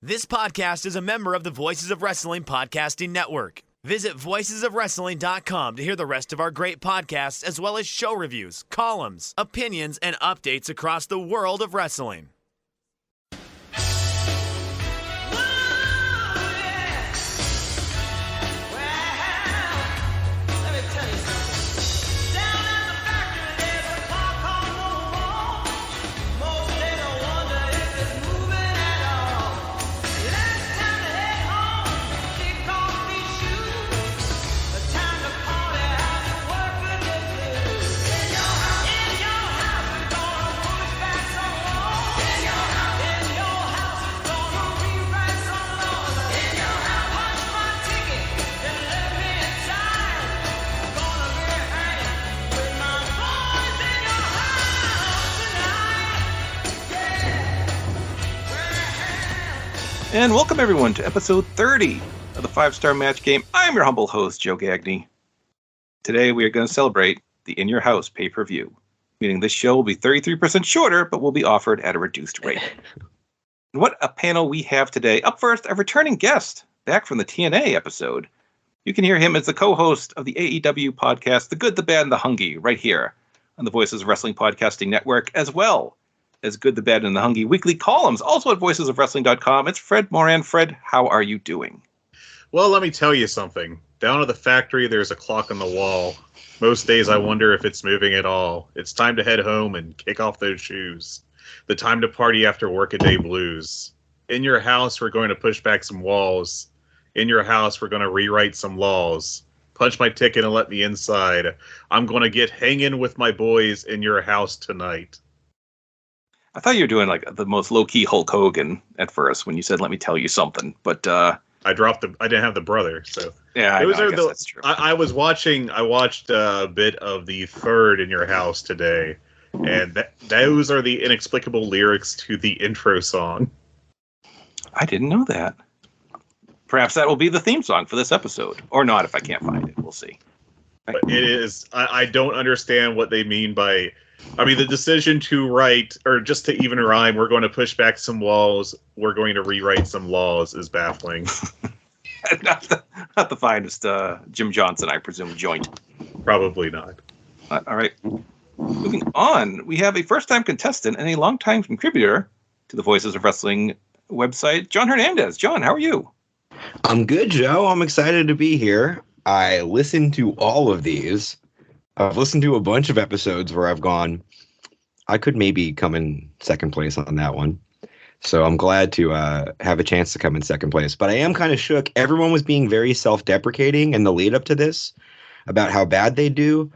This podcast is a member of the Voices of Wrestling Podcasting Network. Visit voicesofwrestling.com to hear the rest of our great podcasts, as well as show reviews, columns, opinions, and updates across the world of wrestling. And welcome everyone to episode 30 of the 5-Star Match Game. I'm your humble host, Joe Gagney. Today we are going to celebrate the In Your House pay-per-view, meaning this show will be 33% shorter, but will be offered at a reduced rate. And what a panel we have today. Up first, a returning guest back from the TNA episode. You can hear him as the co-host of the AEW podcast, The Good, the Bad, and the Hungry, right here on the Voices of Wrestling Podcasting Network, as well as Good, the Bad, and the Hungry weekly columns, also at voicesofwrestling.com. It's Fred Morlan. Fred, how are you doing? Well, let me tell you something. Down at the factory, there's a clock on the wall. Most days I wonder if it's moving at all. It's time to head home and kick off those shoes. The time to party after workaday blues. In your house, we're going to push back some walls. In your house, we're going to rewrite some laws. Punch my ticket and let me inside. I'm going to get hanging with my boys in your house tonight. I thought you were doing like the most low-key Hulk Hogan at first when you said, let me tell you something. But I didn't have the brother, so yeah, I guess that's true. I watched a bit of the third In Your House today, and those are the inexplicable lyrics to the intro song. I didn't know that. Perhaps that will be the theme song for this episode. Or not if I can't find it. We'll see. But it is, I don't understand what they mean by, the decision to write, or just to even rhyme, we're going to push back some walls, we're going to rewrite some laws, is baffling. not the finest Jim Johnson, I presume, joint. Probably not. All right. Moving on, we have a first-time contestant and a long-time contributor to the Voices of Wrestling website, Jon Hernandez. Jon, how are you? I'm good, Joe. I'm excited to be here. I listened to all of these. I've listened to a bunch of episodes where I've gone, I could maybe come in second place on that one. So I'm glad to have a chance to come in second place. But I am kind of shook. Everyone was being very self-deprecating in the lead up to this about how bad they do.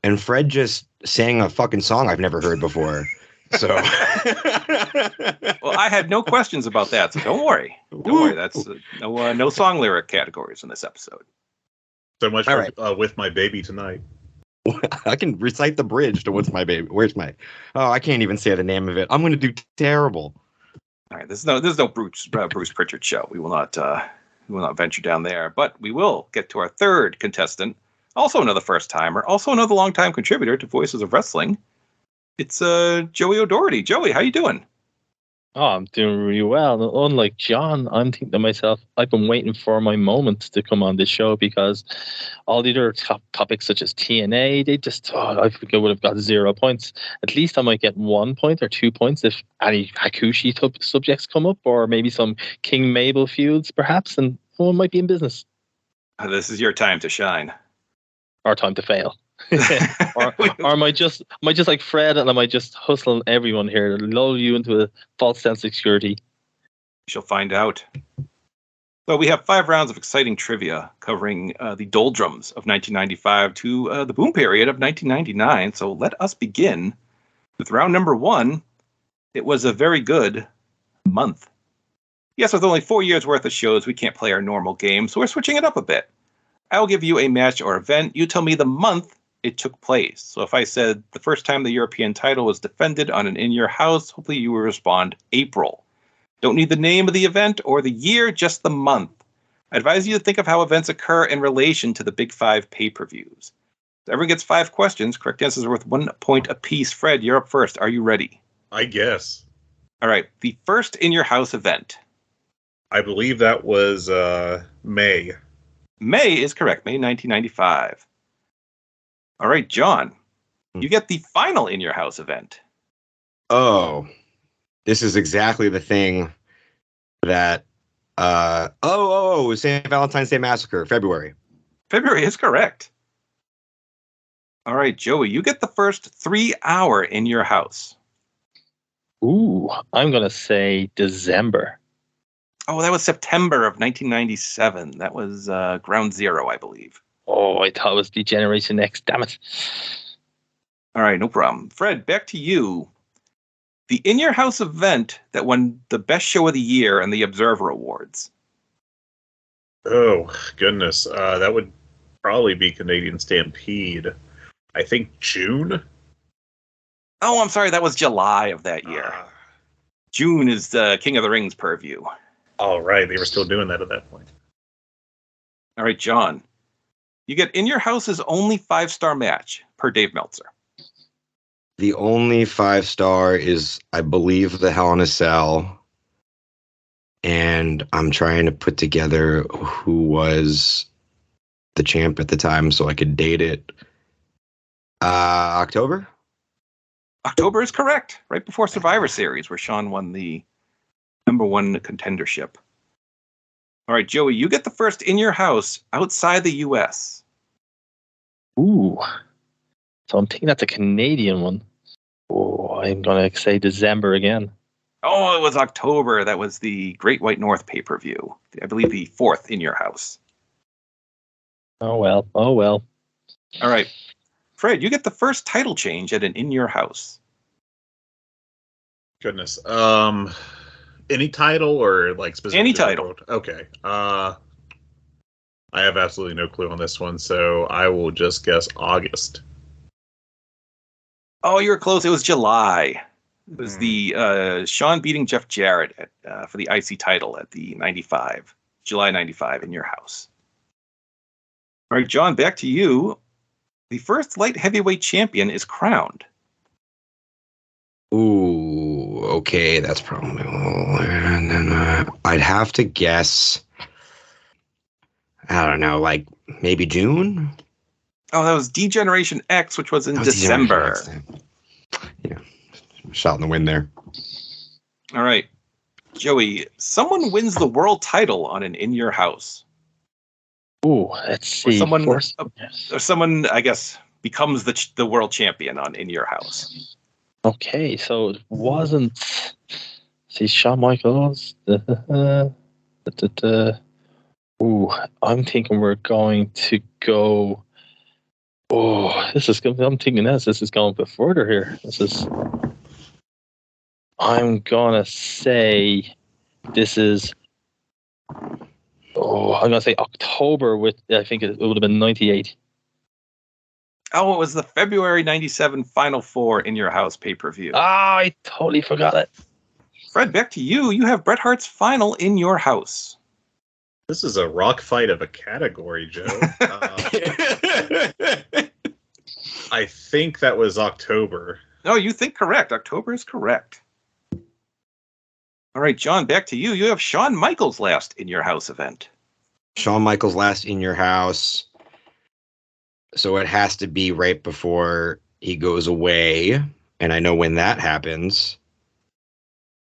And Fred just sang a fucking song I've never heard before. So, well, I had no questions about that, so don't worry. Don't worry. That's no song lyric categories in this episode. So much for With My Baby Tonight. I can recite the bridge to What's My Baby. Where's my? Oh, I can't even say the name of it. I'm going to do terrible. All right, there's no Bruce Pritchard show. We will not venture down there, but we will get to our third contestant, also another first timer, also another long-time contributor to Voices of Wrestling. It's Joey O'Doherty. Joey, how you doing? Oh, I'm doing really well. Unlike John, I'm thinking to myself, I've been waiting for my moment to come on this show because all the other topics such as TNA, they just, I think I would have got 0 points. At least I might get 1 point or 2 points if any Hakushi subjects come up, or maybe some King Mabel feuds, perhaps, and one might be in business. This is your time to shine. Our time to fail. or am I just like Fred, and am I just hustling everyone here to lull you into a false sense of security? You shall find out. So we have 5 rounds of exciting trivia covering the doldrums of 1995 to the boom period of 1999. So let us begin with round number 1. It was a very good month. Yes, with only 4 years worth of shows, we can't play our normal game, so we're switching it up a bit. I will give you a match or event. You tell me the month it took place. So if I said the first time the European title was defended on an In Your House, hopefully you will respond April. Don't need the name of the event or the year, just the month. I advise you to think of how events occur in relation to the Big 5 pay-per-views. So everyone gets 5 questions. Correct answers are worth 1 point apiece. Fred, you're up first. Are you ready? I guess. All right. The first In Your House event I believe that was May. May is correct. May 1995. All right, John. You get the final In Your House event. Oh, this is exactly the thing that. St. Valentine's Day Massacre, February. February is correct. All right, Joey. You get the first 3-hour In Your House. Ooh, I'm going to say December. Oh, that was September of 1997. That was Ground Zero, I believe. Oh, I thought it was Degeneration X. Damn it. All right, no problem. Fred, back to you. The In Your House event that won the Best Show of the Year and the Observer Awards. Oh, goodness. That would probably be Canadian Stampede. I think June? Oh, I'm sorry. That was July of that year. June is the King of the Rings purview. All right. They were still doing that at that point. All right, John. You get In Your House's only 5-star match per Dave Meltzer. The only 5-star is, I believe, the Hell in a Cell. And I'm trying to put together who was the champ at the time so I could date it. October? October is correct. Right before Survivor Series, where Sean won the #1 contendership. All right, Joey, you get the first In Your House outside the U.S. Ooh. So I'm thinking that's a Canadian one. Oh, I'm going to say December again. Oh, it was October. That was the Great White North pay-per-view. I believe the 4th In Your House. Oh, well. Oh, well. All right. Fred, you get the first title change at an In Your House. Goodness. Any title or like specific? Any title. Okay. I have absolutely no clue on this one, so I will just guess August. Oh, you were close. It was July. It was the Sean beating Jeff Jarrett for the IC title at the July 95 In Your House. All right, John, back to you. The first light heavyweight champion is crowned. Ooh, okay, that's probably. And then I'd have to guess. I don't know, like maybe June. Oh, that was D-Generation X, which was in That was December. Yeah, shot in the wind there. All right, Joey. Someone wins the world title on an In Your House. Ooh, let's see. Or someone, I guess, becomes the world champion on In Your House. Okay, so it wasn't. See, Shawn Michaels. Ooh, I'm thinking we're going to go. Oh, I'm thinking this is going a bit further here. I'm gonna say this is. Oh, I'm gonna say October I think it would have been 98. Oh, it was the February 97 Final Four In Your House pay-per-view. Ah, I totally forgot it. Fred, back to you. You have Bret Hart's final In Your House. This is a rock fight of a category, Joe. I think that was October. No, you think correct. October is correct. All right, John, back to you. You have Shawn Michaels' last In Your House event. Shawn Michaels' last In Your House. So it has to be right before he goes away. And I know when that happens.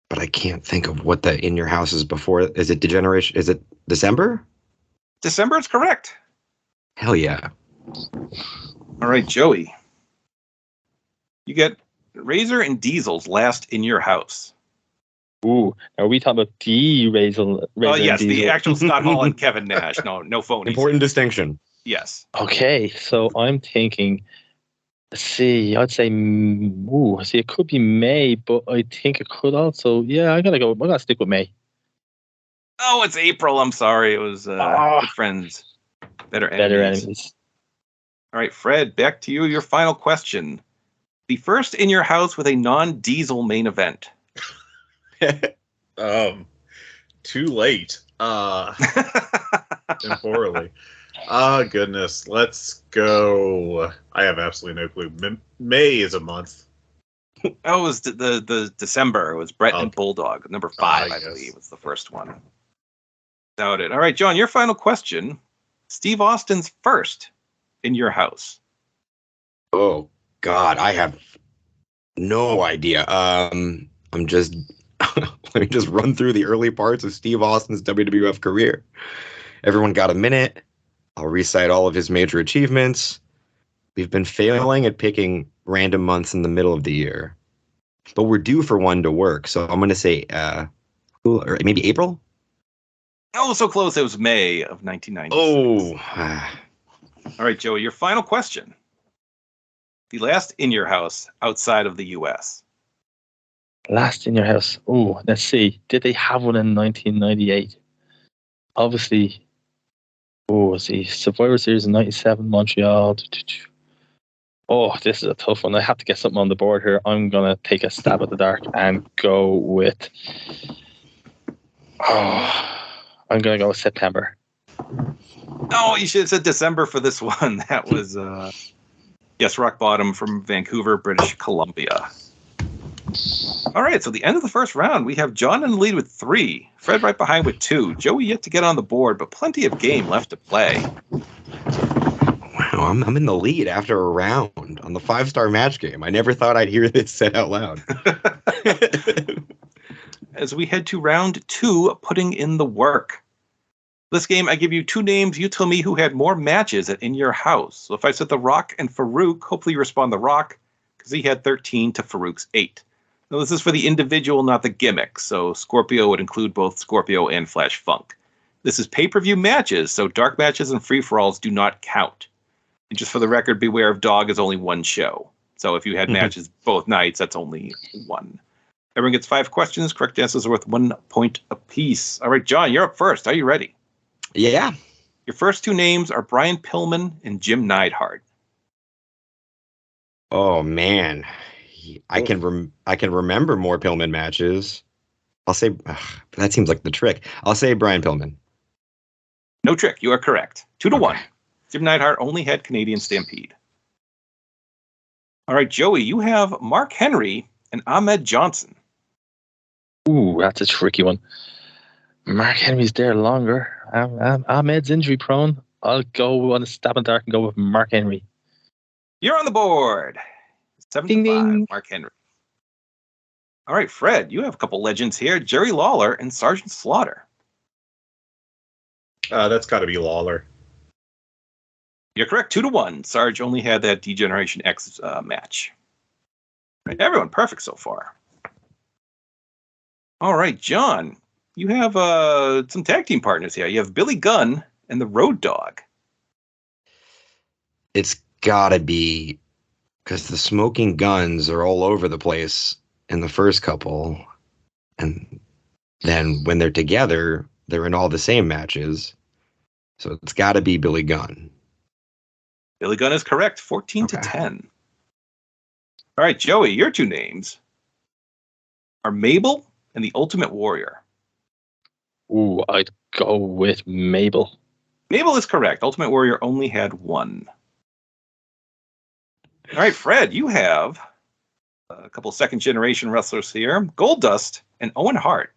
But I can't think of what the In Your House is before. Is it Degeneration? Is it December? December is correct. Hell yeah. All right, Joey. You get Razor and Diesel's last In Your House. Ooh, are we talking about the Razor? Oh, yes, and Diesel? the actual Scott Hall and Kevin Nash. No phonies. Important distinction. Yes. Okay, so I'm thinking. I'd say. It could be May, but I think it could also. Yeah, I'm gonna stick with May. Oh, it's April. I'm sorry. It was Good Friends, Better Enemies. All right, Fred, back to you. Your final question. The first In Your House with a non-Diesel main event. Too late. Temporally. Goodness. Let's go. I have absolutely no clue. May is a month. Oh, it was the December. It was Bret and Bulldog. Number 5, I believe, was the first one. Doubt it. All right, John, your final question. Steve Austin's first In Your House. Oh God, I have no idea. I'm just let me just run through the early parts of Steve Austin's WWF career. Everyone got a minute. I'll recite all of his major achievements. We've been failing at picking random months in the middle of the year, but we're due for one to work. So I'm going to say, or maybe April. Oh, so close. It was May of 1996. Oh, All right, Joey, your final question. The last In Your House outside of the U.S. Last In Your House. Oh, let's see. Did they have one in 1998? Obviously. Oh, let's see. Survivor Series in 97, Montreal. Oh, this is a tough one. I have to get something on the board here. I'm going to take a stab at the dark and go with... Oh, I'm going to go with September. Oh, you should have said December for this one. That was, yes, Rock Bottom from Vancouver, British Columbia. All right, so the end of the first round, we have John in the lead with 3, Fred right behind with 2, Joey yet to get on the board, but plenty of game left to play. wow, I'm in the lead after a round on the 5-star match game. I never thought I'd hear this said out loud. As we head to round 2, putting in the work. This game, I give you 2 names. You tell me who had more matches at In Your House. So if I said The Rock and Farouk, hopefully you respond The Rock, because he had 13 to Farouk's 8. Now, this is for the individual, not the gimmick. So Scorpio would include both Scorpio and Flash Funk. This is pay-per-view matches, so dark matches and free-for-alls do not count. And just for the record, beware of Dog is only one show. So if you had matches both nights, that's only 1. Everyone gets 5 questions. Correct answers are worth 1 point apiece. All right, John, you're up first. Are you ready? Yeah. Your first 2 names are Brian Pillman and Jim Neidhart. Oh man, I can remember more Pillman matches. I'll say that seems like the trick. I'll say Brian Pillman. No trick. You are correct. 2 to 1. Okay. Jim Neidhart only had Canadian Stampede. All right, Joey, you have Mark Henry and Ahmed Johnson. Ooh, that's a tricky one. Mark Henry's there longer. Ahmed's injury prone. I'll go on a stab in the dark and go with Mark Henry. You're on the board. 7 Ding, to 5, ding. Mark Henry. All right, Fred, you have a couple legends here. Jerry Lawler and Sergeant Slaughter. That's got to be Lawler. You're correct. 2 to 1. Sarge only had that D-Generation X match. Right, everyone perfect so far. All right, John, you have some tag team partners here. You have Billy Gunn and the Road Dogg. It's gotta be because the Smoking Guns are all over the place in the first couple, and then when they're together, they're in all the same matches. So it's gotta be Billy Gunn. Billy Gunn is correct. 14 to Okay. 10. All right, Joey, your 2 names are Mabel and the Ultimate Warrior. Ooh, I'd go with Mabel. Mabel is correct. Ultimate Warrior only had 1. All right, Fred, you have a couple second-generation wrestlers here. Goldust and Owen Hart.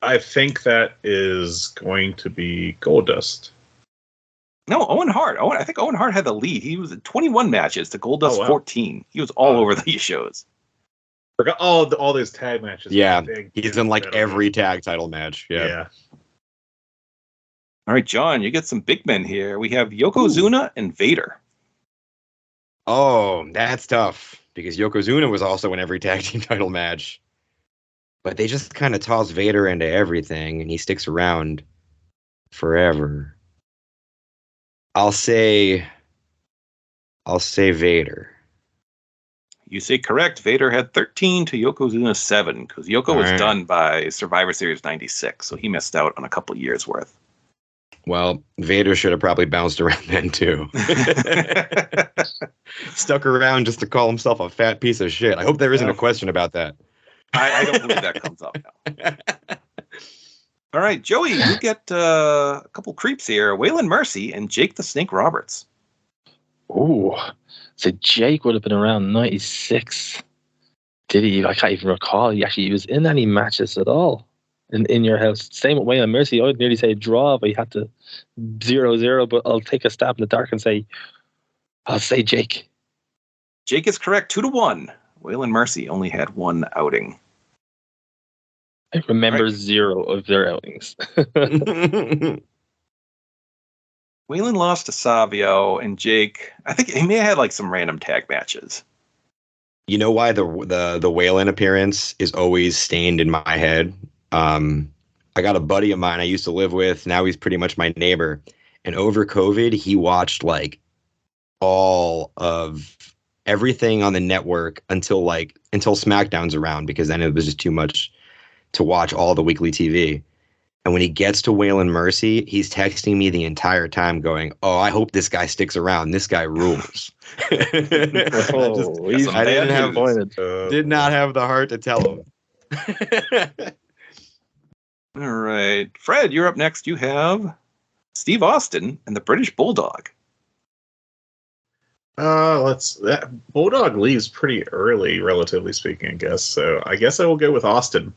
I think that is going to be Goldust. No, Owen Hart. I think Owen Hart had the lead. He was at 21 matches to Goldust 14. He was all over these shows. Forgot all those tag matches. Yeah, Big, he's in like every tag title match. Yeah. All right, John, you get some big men here. We have Yokozuna and Vader. Oh, that's tough because Yokozuna was also in every tag team title match. But they just kind of toss Vader into everything, and he sticks around forever. I'll say Vader. You say correct. Vader had 13 to Yokozuna 7 because Yoko was done by Survivor Series 96, so he missed out on a couple years worth. Well, Vader should have probably bounced around then too. Stuck around just to call himself a fat piece of shit. I hope there isn't a question about that. I don't believe that comes up now. All right, Joey, you get a couple creeps here. Waylon Mercy and Jake the Snake Roberts. Ooh, so Jake would have been around 96. Did he? I can't even recall. He was in any matches at all in your house. Same with Wayne Mercy. I'd nearly say draw, but you had to 0-0. But I'll take a stab in the dark and say, I'll say Jake. Jake is correct, 2-1. Waylon Mercy only had one outing. I remember 0 of their outings. Waylon lost to Savio, and Jake, I think he may have had like some random tag matches. You know why the Waylon appearance is always stained in my head? I got a buddy of mine I used to live with. Now he's pretty much my neighbor. And over COVID, he watched like all of everything on the network until SmackDown's around, because then it was just too much to watch all the weekly TV. And when he gets to Waylon Mercy, he's texting me the entire time going, "Oh, I hope this guy sticks around. This guy rules." Did not have the heart to tell him. All right. Fred, you're up next. You have Steve Austin and the British Bulldog. Bulldog leaves pretty early, relatively speaking, I guess. So I guess I will go with Austin.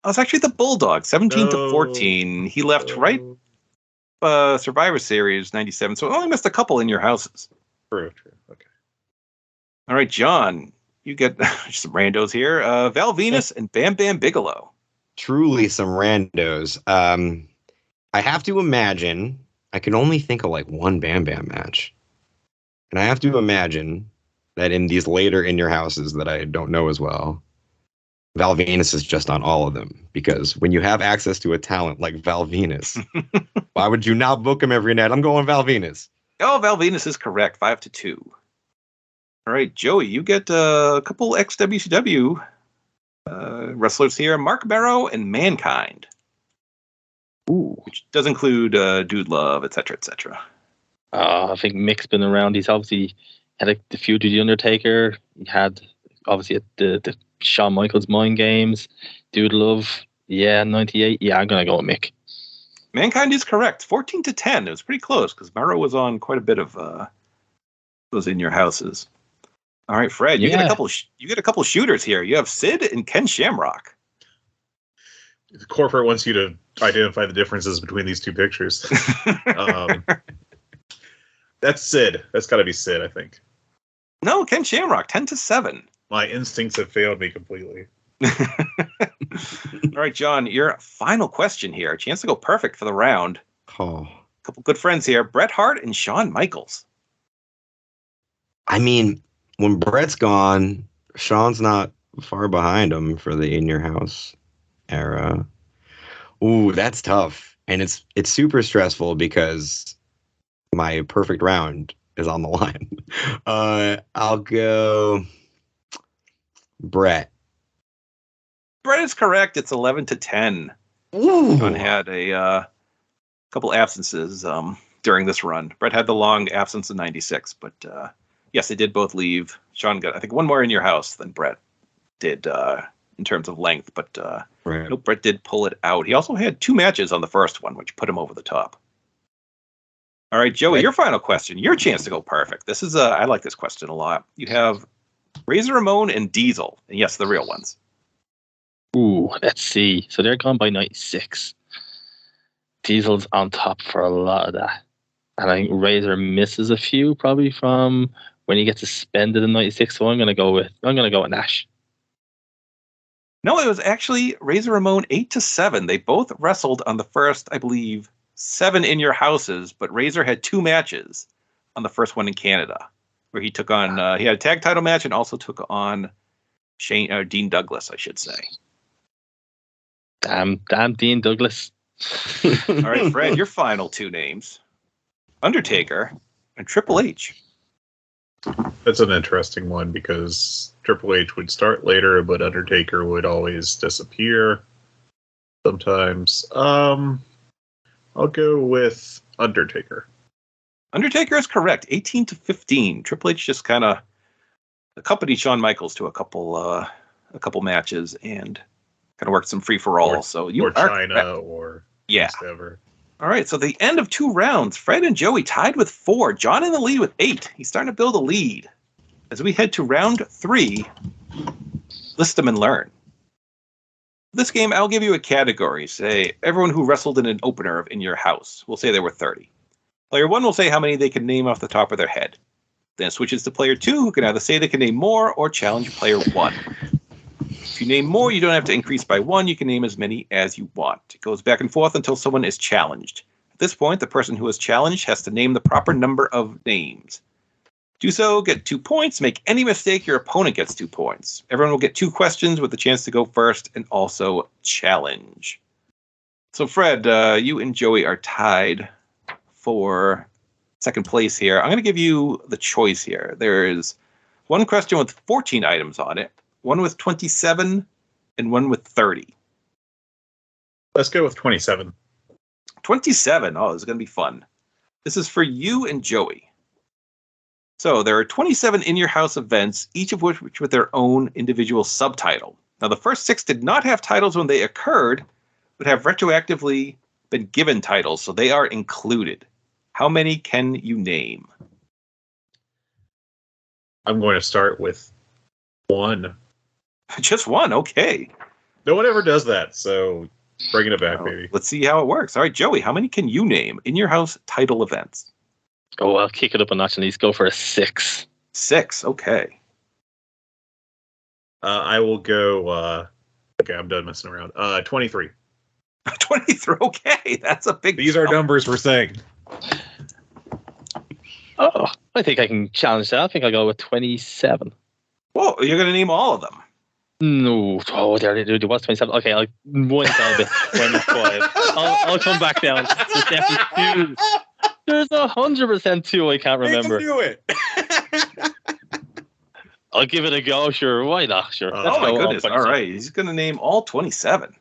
Oh, it's actually the Bulldog, 17-14. He left right Survivor Series 97, so only missed a couple in your houses. True. Okay. All right, John, you get some randos here. Val Venus and Bam Bam Bigelow. Truly some randos. I have to imagine, I can only think of like one Bam Bam match. And I have to imagine that in these later In Your Houses that I don't know as well, Val Venus is just on all of them, because when you have access to a talent like Val Venus, why would you not book him every night? I'm going Val Venus. Oh, Val Venus is correct, 5-2. All right, Joey, you get a couple ex-WCW wrestlers here, Mark Barrow and Mankind. Ooh. Which does include Dude Love, etc., etc. I think Mick's been around. He's obviously had the feud with The Undertaker. He had, obviously, the Shawn Michaels Mind Games, Dude Love, 98. Yeah, I'm gonna go with Mick. Mankind is correct, 14-10. It was pretty close because Barrow was on quite a bit of those In Your Houses. All right, Fred, you get a couple. You get a couple shooters here. You have Sid and Ken Shamrock. The corporate wants you to identify the differences between these two pictures. That's Sid. That's got to be Sid, I think. No, Ken Shamrock, 10-7. My instincts have failed me completely. All right, John, your final question here. A chance to go perfect for the round. Oh. A couple good friends here. Bret Hart and Shawn Michaels. I mean, when Bret's gone, Shawn's not far behind him for the In Your House era. Ooh, that's tough. And it's super stressful because my perfect round is on the line. I'll go Bret. Bret is correct. It's 11-10. Ooh. Shawn had a couple absences during this run. Bret had the long absence in 96, but yes, they did both leave. Shawn got, I think, one more In Your House than Bret did in terms of length, but Right. nope, Bret did pull it out. He also had 2 matches on the first one, which put him over the top. All right, Joey, Right. your final question. Your chance to go perfect. This is I like this question a lot. You have Razor Ramon and Diesel, and yes, the real ones. Ooh, let's see. So they're gone by 96. Diesel's on top for a lot of that. And I think Razor misses a few probably from when he gets suspended in 96. So I'm gonna go with Nash. No, it was actually Razor Ramon 8-7. They both wrestled on the first, I believe, 7 In Your Houses, but Razor had 2 matches on the first one in Canada, where he took on he had a tag title match and also took on Dean Douglas, I should say. Damn Dean Douglas. All right, Fred, your final 2 names: Undertaker and Triple H. That's an interesting one because Triple H would start later, but Undertaker would always disappear sometimes. I'll go with Undertaker. Undertaker is correct, 18-15. Triple H just kind of accompanied Shawn Michaels to a couple matches and kind of worked some free for all. So you or are China correct. or Whatever. All right, so the end of 2 rounds. Fred and Joey tied with 4. John in the lead with 8. He's starting to build a lead. As we head to round 3, list them and learn. This game, I'll give you a category. Say, everyone who wrestled in an opener of In Your House. We'll say there were 30. Player 1 will say how many they can name off the top of their head. Then it switches to player 2, who can either say they can name more or challenge player 1. If you name more, you don't have to increase by 1. You can name as many as you want. It goes back and forth until someone is challenged. At this point, the person who is challenged has to name the proper number of names. Do so, get 2 points. Make any mistake, your opponent gets 2 points. Everyone will get 2 questions with the chance to go first and also challenge. So, Fred, you and Joey are tied for second place here. I'm going to give you the choice here. There is one question with 14 items on it, one with 27, and one with 30. Let's go with 27. 27. Oh, this is going to be fun. This is for you and Joey. So there are 27 In Your House events, each of which with their own individual subtitle. Now, the first 6 did not have titles when they occurred, but have retroactively been given titles, so they are included. How many can you name? I'm going to start with 1. Just 1, okay. No one ever does that, so bringing it back, Well, baby. let's see how it works. All right, Joey, how many can you name In Your House title events? Oh, I'll kick it up a notch and at least go for a 6. 6, okay. I will go. Okay, I'm done messing around. 23. 23, okay. That's a big These are jump. numbers we're saying. Oh, I think I can challenge that. I think I'll go with 27. Whoa, you're going to name all of them. No, there was 27. Okay, I'll one down a bit. 25. I'll come back down. There's definitely 2. There's 100% 2 I can't remember. Make 'em do it. I'll give it a go, sure. Why not? Sure. Let's Oh my go on goodness. All 27. right. He's going to name all 27.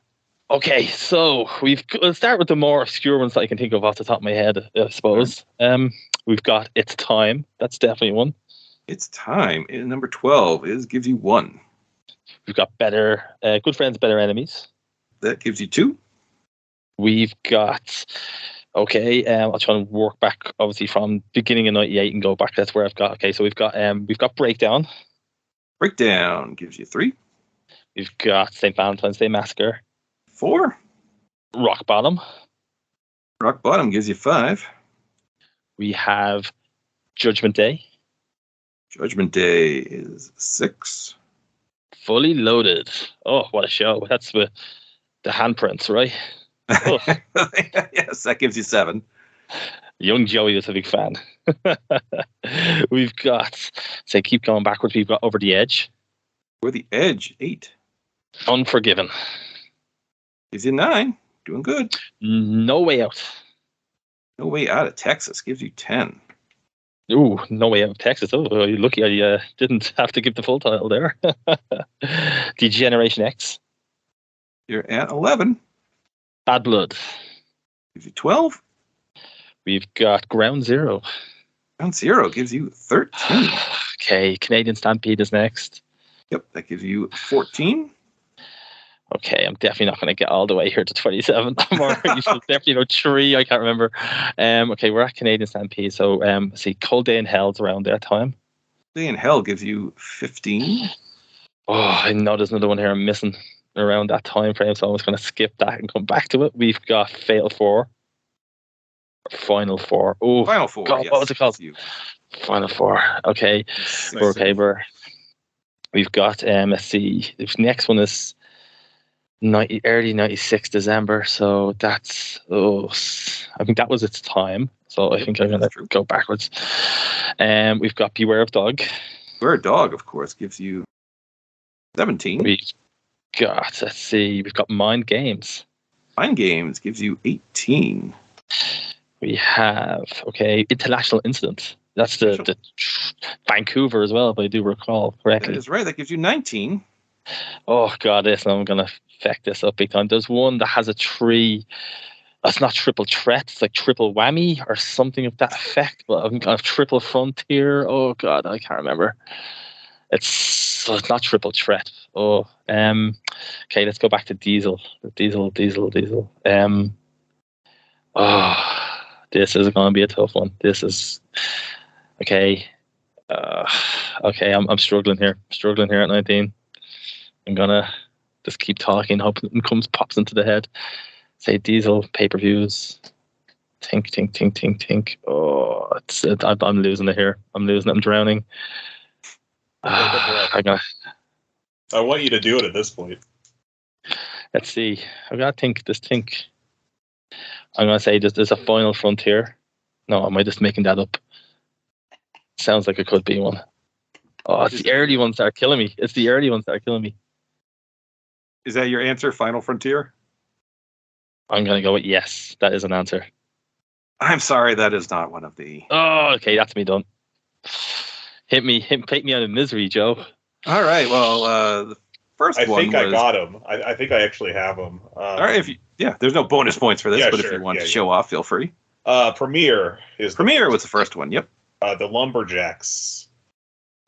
Okay, so we'll start with the more obscure ones that I can think of off the top of my head, I suppose. We've got It's Time. That's definitely one. It's time. And number 12 gives you 1. We've got Good Friends, Better Enemies. That gives you 2. We've got, I'll try and work back, obviously, from beginning of 98 and go back. That's where I've got, so we've got Breakdown. Breakdown gives you 3. We've got St. Valentine's Day Massacre. 4. Rock Bottom. Rock Bottom gives you 5. We have Judgment Day. Judgment Day is 6. Fully Loaded. Oh, what a show. That's the handprints, right? Oh. Yes, that gives you 7. Young Joey was a big fan. We've got, keep going backwards, we've got Over the Edge. Over the Edge, 8. Unforgiven. Gives you 9. Doing good. No Way Out. No Way Out of Texas gives you 10. Ooh, No Way Out of Texas. Oh, you're lucky I didn't have to give the full title there. Degeneration X. You're at 11. Bad Blood. Gives you 12. We've got Ground Zero. Ground Zero gives you 13. Okay, Canadian Stampede is next. Yep, that gives you 14. Okay, I'm definitely not going to get all the way here to 27. Definitely about 3. I can't remember. Okay, we're at Canadian Stampede. So, Cold Day in Hell's around their time. Day in Hell gives you 15. Oh, I know there's another one here I'm missing around that time frame, so I'm just going to skip that and come back to it. We've got Fatal 4. Final 4. Oh, Final 4. God, Yes, what was it called? Final 4. Okay, we've got let's see. The next one is early 96 December, so that's I think that was Its Time, so I think I'm going to go backwards. We've got Beware of Dog. Beware of Dog, of course, gives you 17. We've got Mind Games. Mind Games gives you 18. We have International Incident. That's the Vancouver as well, if I do recall correctly. That is right. That gives you 19. Oh God, I'm gonna feck this up big time. There's one that has a 3. That's not triple threat. It's like triple whammy or something of that effect. But I've got a triple frontier. Oh God, I can't remember. It's not triple threat. Oh, okay. Let's go back to Diesel. Diesel. This is going to be a tough one. This is okay. Okay, I'm struggling here. At 19. I'm gonna Just keep talking, hoping it pops into the head. Say Diesel, pay-per-views. Think. Oh, I'm losing it here. I'm drowning. I want you to do it at this point. Let's see. I gotta think. I'm gonna say there's a Final Frontier. No, am I just making that up? Sounds like it could be one. Oh, it's the early ones that are killing me. Is that your answer, Final Frontier? I'm gonna go with yes. That is an answer. I'm sorry, that is not one of the. Oh, okay, that's me done. Take me out of misery, Joe. All right. Well, the first one. I think I got him. I think I actually have him. All right. There's no bonus points for this, but if you want to show off, feel free. Premier was the first one. Yep. The Lumberjacks.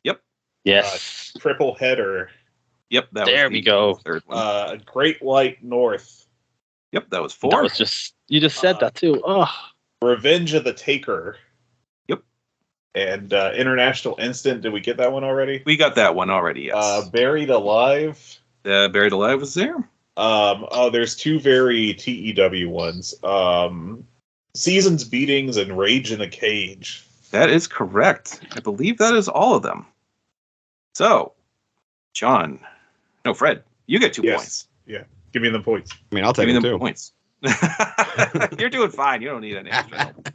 Yep. Yes. Triple Header. Yep. There we go. Third one. Great White North. Yep. That was 4. That was you just said that too. Oh. Revenge of the Taker. Yep. And International Instant. Did we get that one already? We got that one already. Yes. Buried Alive. Buried Alive was there. There's 2 very TEW ones. Seasons Beatings and Rage in a Cage. That is correct. I believe that is all of them. So, Fred, you get 2 points. Yeah, give me the points. I mean, I'll take them too. Points. You're doing fine. You don't need any extra help.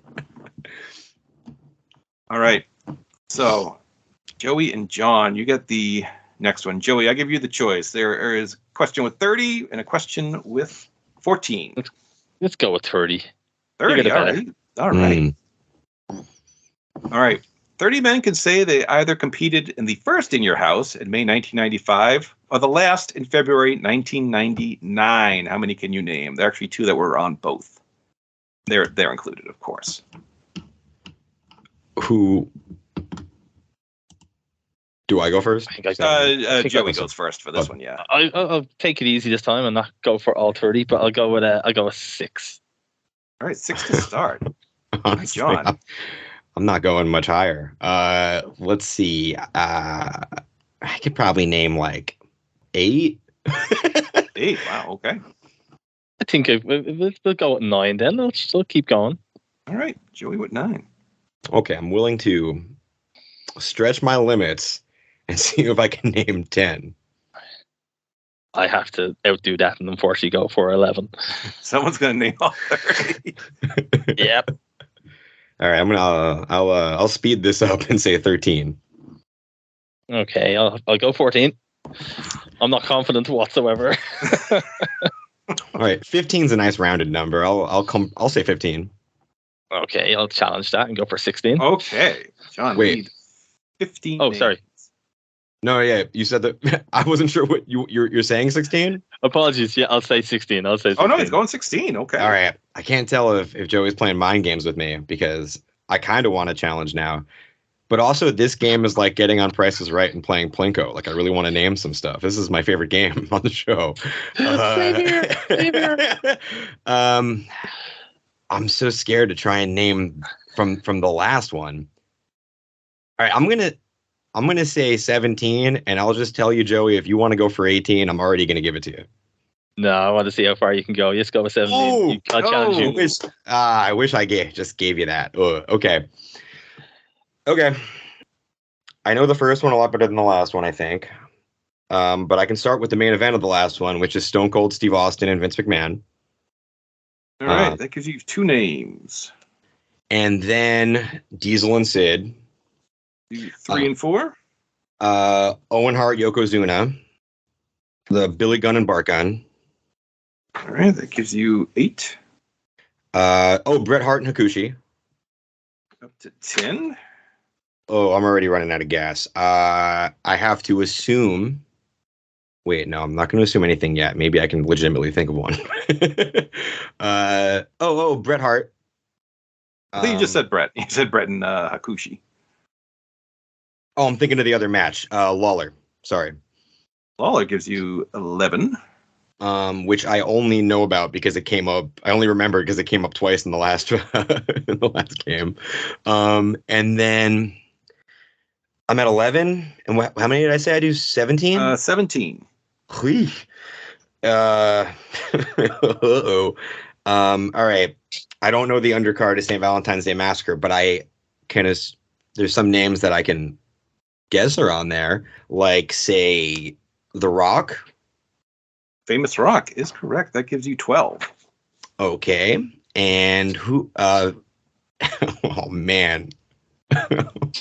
All right. So, Joey and John, you get the next one. Joey, I give you the choice. There is a question with 30 and a question with 14. Let's go with 30. 30, all right. All right. All right. 30 men can say they either competed in the first In Your House in May 1995 or the last in February 1999. How many can you name? There are actually 2 that were on both. They're included, of course. Who? Do I go first? Joey goes first for this one, yeah. I'll take it easy this time and not go for all 30, but I'll go with 6. All right, 6 to start. Honestly, John. I'm not going much higher. Let's see. I could probably name like 8. 8, wow, okay. I think we'll go with 9 then. Let's keep going. All right, Joey with 9. Okay, I'm willing to stretch my limits and see if I can name 10. I have to outdo that and unfortunately go for 11. Someone's gonna name all 30. Yep. All right, I'll speed this up and say 13. Okay, I'll go 14. I'm not confident whatsoever. All right, 15 is a nice rounded number. I'll say 15. Okay, I'll challenge that and go for 16. Okay, John. Wait, 15. Oh, sorry. No, yeah, you said that. I wasn't sure what you're saying. 16. Apologies. Yeah, I'll say 16. Oh no, he's going 16. Okay. All right. I can't tell if Joey's playing mind games with me because I kind of want to challenge now. But also, this game is like getting on Price is Right and playing Plinko. Like, I really want to name some stuff. This is my favorite game on the show. Same here. I'm so scared to try and name from the last one. All right, I'm gonna say 17, and I'll just tell you, Joey, if you want to go for 18, I'm already gonna give it to you. No, I want to see how far you can go. Let's go with 17. I'll challenge you. I wish I just gave you that. Okay. I know the first one a lot better than the last one, I think. But I can start with the main event of the last one, which is Stone Cold Steve Austin and Vince McMahon. All right, that gives you 2 names. And then Diesel and Sid. 3 and 4? Owen Hart, Yokozuna. The Billy Gunn and Bart Gunn. All right, that gives you 8. Bret Hart and Hakushi. Up to 10. Oh, I'm already running out of gas. I have to assume. Wait, no, I'm not going to assume anything yet. Maybe I can legitimately think of one. Bret Hart. I think you just said Bret. You said Bret and Hakushi. Oh, I'm thinking of the other match. Lawler. Sorry. Lawler gives you 11. Which I only know about because it came up. I only remember because it came up twice in the last in the last game. And then I'm at 11. And how many did I say I do? 17? 17. Uh-oh. All right. I don't know the undercard of St. Valentine's Day Massacre, but I can. There's some names that I can guess are on there, like say The Rock. Famous Rock is correct. That gives you 12. Okay, and who? Oh man,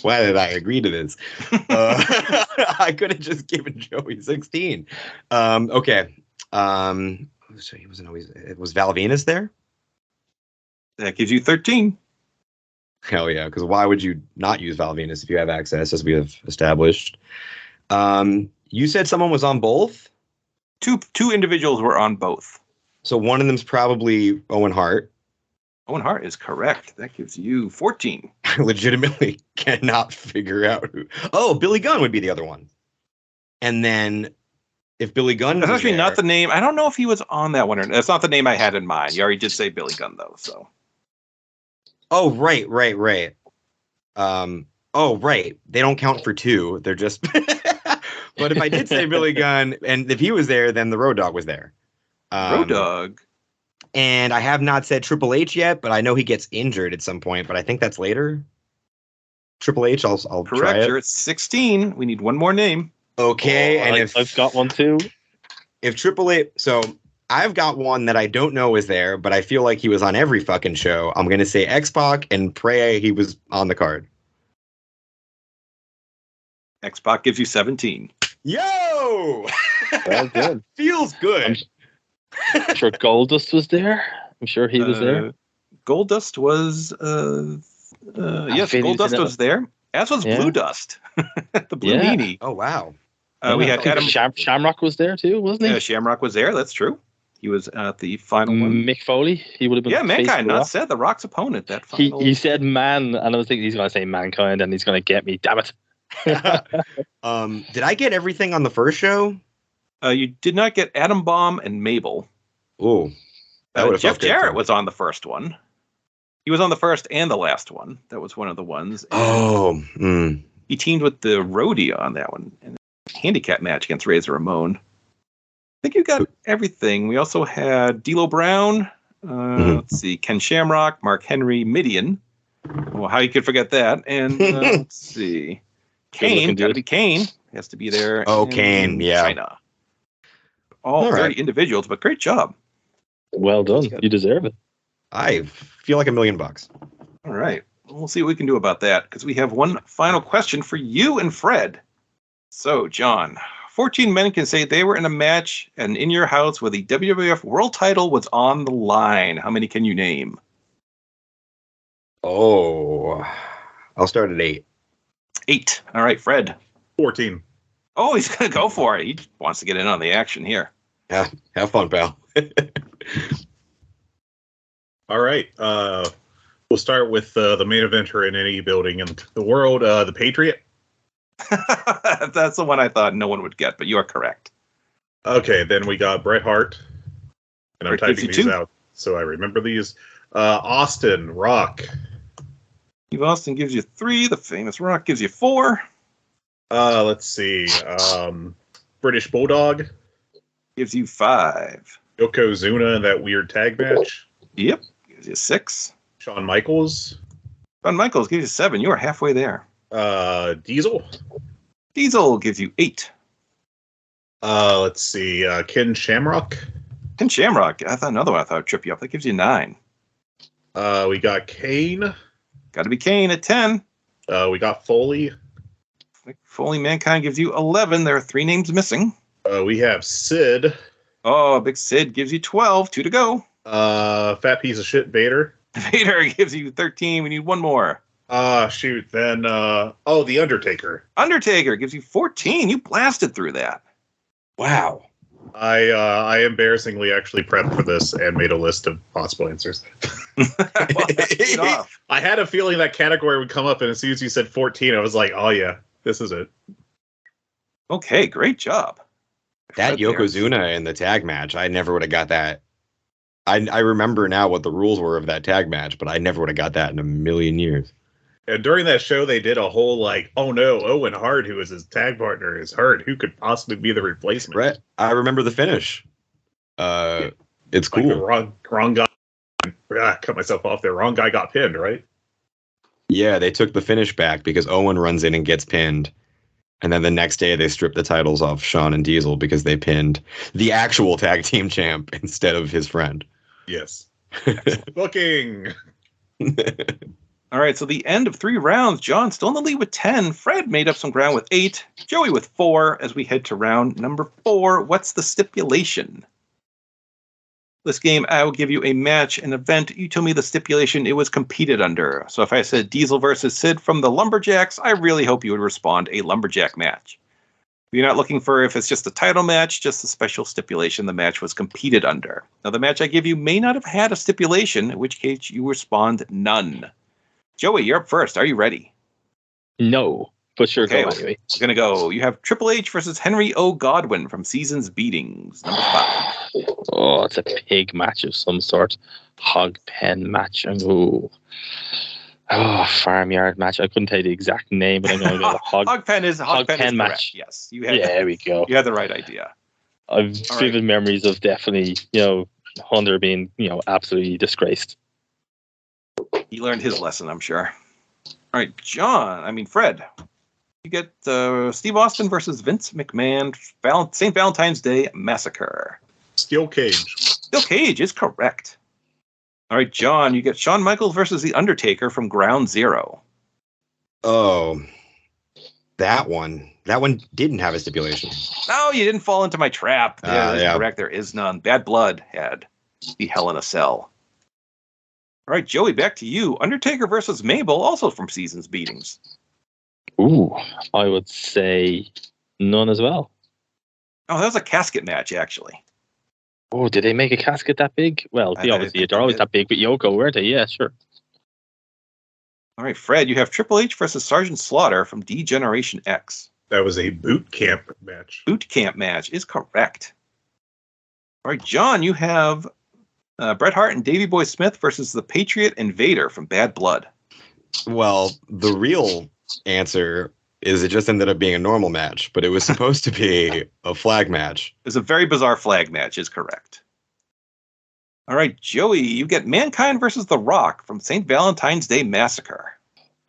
why did I agree to this? I could have just given Joey 16. Okay. So he wasn't always. Was Val Venus there? That gives you 13. Hell yeah, because why would you not use Val Venus if you have access, as we have established? You said someone was on both? Two individuals were on both. So one of them's probably Owen Hart. Owen Hart is correct. That gives you 14. I legitimately cannot figure out who. Oh, Billy Gunn would be the other one. And then if Billy Gunn That's was actually there, not the name. I don't know if he was on that one. That's not the name I had in mind. You already did say Billy Gunn, though. So. Oh, right. Oh, right. They don't count for two. They're just. But if I did say Billy Gunn, and if he was there, then the Road Dogg was there. Road Dogg. And I have not said Triple H yet, but I know he gets injured at some point. But I think that's later. Triple H, I'll Correct. try it. You're at 16. We need one more name. Okay, and I've got one too. If Triple H, so I've got one that I don't know is there, but I feel like he was on every fucking show. I'm gonna say X-Pac and pray he was on the card. X-Pac gives you 17. Yo, Well, good. feels good. I'm sure Goldust was there. I'm sure he was there. Goldust was, yes, feel he's Goldust in it. was there. As was Yeah. Blue Dust, the Blue Yeah. Meanie. Oh wow. We I had think Adam. Shamrock was there too, wasn't he? Shamrock was there. That's true. He was at the final one. Mick Foley. He would have been. Yeah, facing Mankind. The Not Rock. said the Rock's opponent. That He final. he said man, and I was thinking he's going to say Mankind, and he's going to get me. Damn it! Did I get everything on the first show? You did not get Adam Bomb and Mabel. Oh, that would have Jeff felt good, Jarrett too. was on the first one. He was on the first and the last one. That was one of the ones. And Oh, he teamed with the Roadie on that one. And handicap match against Razor Ramon. I think you got everything. We also had D'Lo Brown. Let's see, Ken Shamrock, Mark Henry, Midian. Well, how you could forget that? And let's see, Kane. Got to be Kane. Has to be there. Oh, and Kane, yeah. China. All 30 individuals, but great job. Well done. You deserve it. I feel like $1 million. All right. We'll see what we can do about that because we have one final question for you and Fred. So, John, 14 men can say they were in a match and in your house where the WWF World Title was on the line. How many can you name? Oh, I'll start at 8. 8. All right, Fred. 14. Oh, he's going to go for it. He wants to get in on the action here. Yeah, have fun, pal. All right. We'll start with the main eventer in any building in the world, the Patriot. That's the one I thought no one would get, but you are correct. Okay, then we got Bret Hart. And I'm Bret gives typing you these 2. out so I remember these. Austin, Rock. Steve Austin gives you 3. The famous Rock gives you 4. Let's see. British Bulldog. Gives you 5. Yokozuna in that weird tag match. Yep. Gives you 6. Shawn Michaels. Shawn Michaels gives you 7. You are halfway there. Diesel. Diesel gives you 8. Let's see. Ken Shamrock. Ken Shamrock. I thought another one I thought would trip you up. That gives you 9. We got Kane. Got to be Kane at 10. We got Foley. Foley Mankind gives you 11. There are 3 names missing. We have Sid. Oh, Big Sid gives you 12. 2 to go. Fat piece of shit Vader. Vader gives you 13. We need one more. Shoot. Then, the Undertaker. Undertaker gives you 14. You blasted through that. Wow. I embarrassingly actually prepped for this and made a list of possible answers. Well, that's paid off. I had a feeling that category would come up, and as soon as you said 14, I was like, oh yeah, this is it. Okay, great job. That Fred there. Yokozuna in the tag match, I never would have got that. I remember now what the rules were of that tag match, but I never would have got that in a million years. And during that show, they did a whole like, oh no, Owen Hart, who was his tag partner, is hurt. Who could possibly be the replacement? Brett, I remember the finish. It's Like the cool. wrong guy. Cut myself off there. Wrong guy got pinned, right? Yeah, they took the finish back because Owen runs in and gets pinned. And then the next day they stripped the titles off Shawn and Diesel because they pinned the actual tag team champ instead of his friend. Yes. Booking. All right, so the end of 3 rounds. John still in the lead with 10. Fred made up some ground with 8. Joey with 4. As we head to round number 4, what's the stipulation? This game, I will give you a match, an event. You tell me the stipulation it was competed under. So if I said Diesel versus Sid from the Lumberjacks, I really hope you would respond a Lumberjack match. You're not looking for if it's just a title match, just a special stipulation the match was competed under. Now, the match I give you may not have had a stipulation, in which case you respond none. Joey, you're up first. Are you ready? No, but sure, Okay, go anyway. We're going to go. You have Triple H versus Henry O. Godwin from Seasons Beatings, number 5. Oh, it's a pig match of some sort. Hogpen match. Farmyard match. I couldn't tell you the exact name, but I'm going to go with Hogpen is Hogpen match. correct. Yes, you had. There we go. You had the right idea. I've vivid memories of definitely, Hunter being, absolutely disgraced. He learned his lesson, I'm sure. All right, Fred. You get Steve Austin versus Vince McMahon, St. Valentine's Day Massacre. Steel cage. Steel cage is correct. All right, John, you get Shawn Michaels versus The Undertaker from Ground Zero. Oh, that one. That one didn't have a stipulation. No, you didn't fall into my trap. That is correct. There is none. Bad Blood had the Hell in a Cell. All right, Joey, back to you. Undertaker versus Mabel, also from Seasons Beatings. Ooh, I would say none as well. Oh, that was a casket match, actually. Oh, did they make a casket that big? Well, they're always that big with Yoko, weren't they? Yeah, sure. All right, Fred, you have Triple H versus Sergeant Slaughter from D-Generation X. That was a boot camp match. Boot camp match is correct. All right, John, you have Bret Hart and Davey Boy Smith versus the Patriot and Vader from Bad Blood. Well, the real answer is it just ended up being a normal match, but it was supposed to be a flag match. It was a very bizarre flag match, is correct. All right, Joey, you get Mankind versus The Rock from St. Valentine's Day Massacre.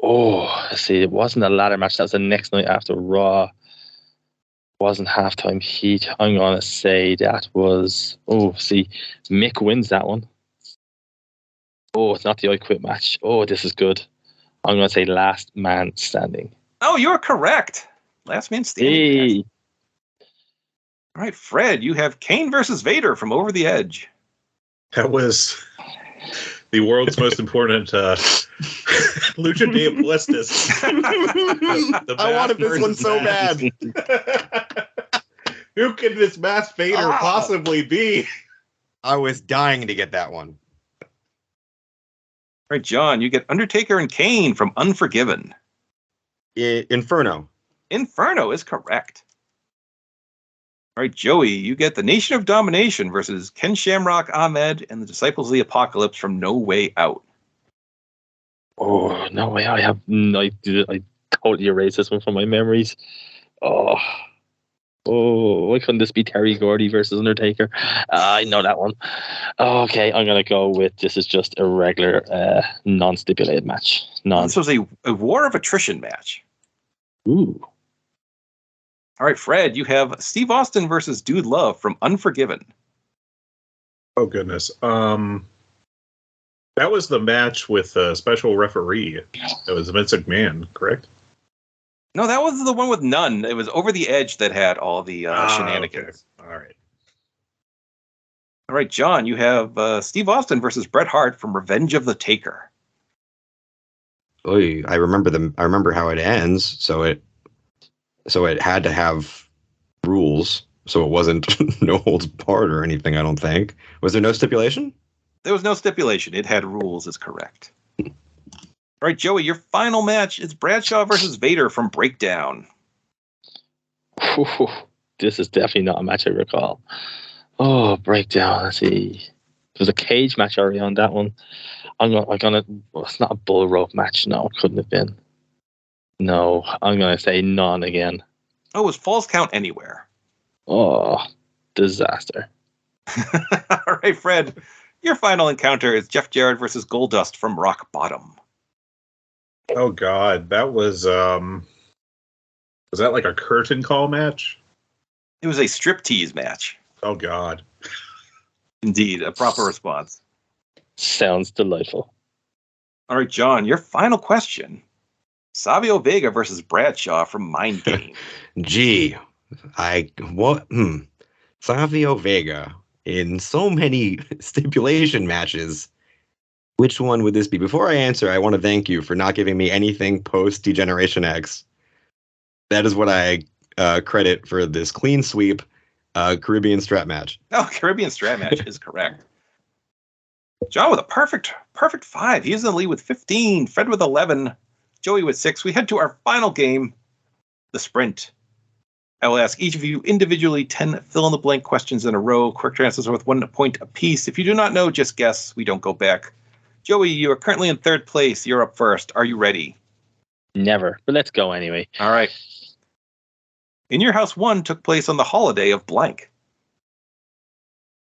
Oh, see, it wasn't a ladder match. That was the next night after Raw. It wasn't halftime heat. I'm going to say that was... Oh, see, Mick wins that one. Oh, it's not the I Quit match. Oh, this is good. I'm going to say Last Man Standing. Oh, you're correct. Last Man Standing. Hey. All right, Fred, you have Kane versus Vader from Over the Edge. That was the world's most important Lucha de Apuestas. I wanted this one so bad. Who could this Masked Vader possibly be? I was dying to get that one. All right, John, you get Undertaker and Kane from Unforgiven. Inferno. Inferno is correct. All right, Joey, you get the Nation of Domination versus Ken Shamrock Ahmed and the Disciples of the Apocalypse from No Way Out. Oh, no way. I totally erased this one from my memories. Oh, why couldn't this be Terry Gordy versus Undertaker? I know that one. Okay, I'm going to go with this is just a regular non-stipulated match. This was a War of Attrition match. Ooh. All right, Fred, you have Steve Austin versus Dude Love from Unforgiven. Oh, goodness. That was the match with a special referee. It was Vince McMahon, correct? No, that was the one with none. It was Over the Edge that had all the shenanigans. Okay. All right. All right, John, you have Steve Austin versus Bret Hart from Revenge of the Taker. I remember how it ends, so it had to have rules, so it wasn't no holds barred or anything, I don't think. Was there no stipulation? There was no stipulation. It had rules, is correct. All right, Joey, your final match is Bradshaw versus Vader from Breakdown. Ooh, this is definitely not a match I recall. Oh, Breakdown. Let's see. There was a cage match already on that one. It's not a bull rope match. No, it couldn't have been. No, I'm going to say none again. Oh, it was Falls Count Anywhere. Oh, disaster. All right, Fred. Your final encounter is Jeff Jarrett versus Goldust from Rock Bottom. Oh God, that was that like a curtain call match? It was a striptease match. Oh God. Indeed, a proper response. Sounds delightful. All right, John, your final question. Savio Vega versus Bradshaw from Mind Game. Gee, Savio Vega in so many stipulation matches. Which one would this be? Before I answer, I want to thank you for not giving me anything post Degeneration X. That is what I credit for this clean sweep Caribbean strap match. Oh, Caribbean strap match is correct. John with a perfect 5. He's in the lead with 15. Fred with 11. Joey with 6. We head to our final game, the sprint. I will ask each of you individually 10 fill-in-the-blank questions in a row. Correct answers are worth 1 point apiece. If you do not know, just guess. We don't go back. Joey, you are currently in 3rd place. You're up first. Are you ready? Never, but let's go anyway. All right. In Your House 1 took place on the holiday of blank.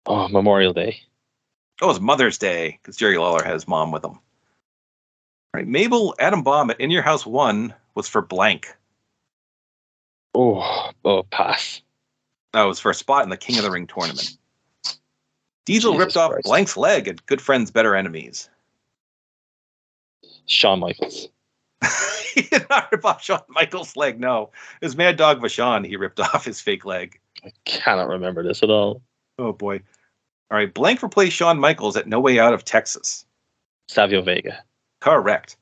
Oh, Memorial Day. Oh, it was Mother's Day, because Jerry Lawler had his mom with him. All right. Mabel Adam Bomb at In Your House 1 was for blank. Oh, pass. That was for a spot in the King of the Ring tournament. Diesel Jesus ripped off Christ. Blank's leg at Good Friends, Better Enemies. Shawn Michaels. He did not rip off Shawn Michaels' leg, no. It was Mad Dog Vachon. He ripped off his fake leg. I cannot remember this at all. Oh, boy. All right. Blank replaced Shawn Michaels at No Way Out of Texas. Savio Vega. Correct.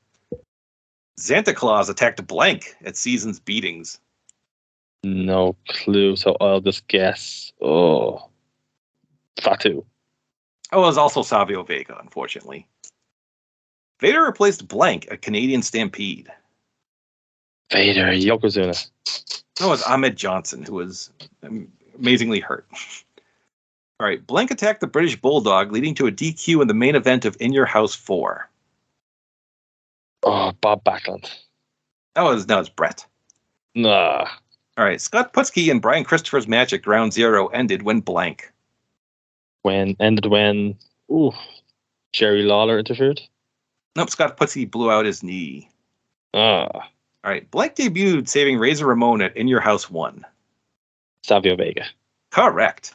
Santa Claus attacked Blank at Season's Beatings. No clue, so I'll just guess. Oh, Fatu. Oh, it was also Savio Vega, unfortunately. Vader replaced Blank at Canadian Stampede. Vader, Yokozuna. No, it was Ahmed Johnson, who was amazingly hurt. All right. Blank attacked the British Bulldog, leading to a DQ in the main event of In Your House 4. Oh, Bob Backlund. No, it's Brett. Nah. All right. Scott Putski and Brian Christopher's match at Ground Zero ended when blank. When Jerry Lawler interfered. Nope, Scott Putski blew out his knee. Ah, All right. Blank debuted saving Razor Ramon at In Your House 1. Savio Vega. Correct.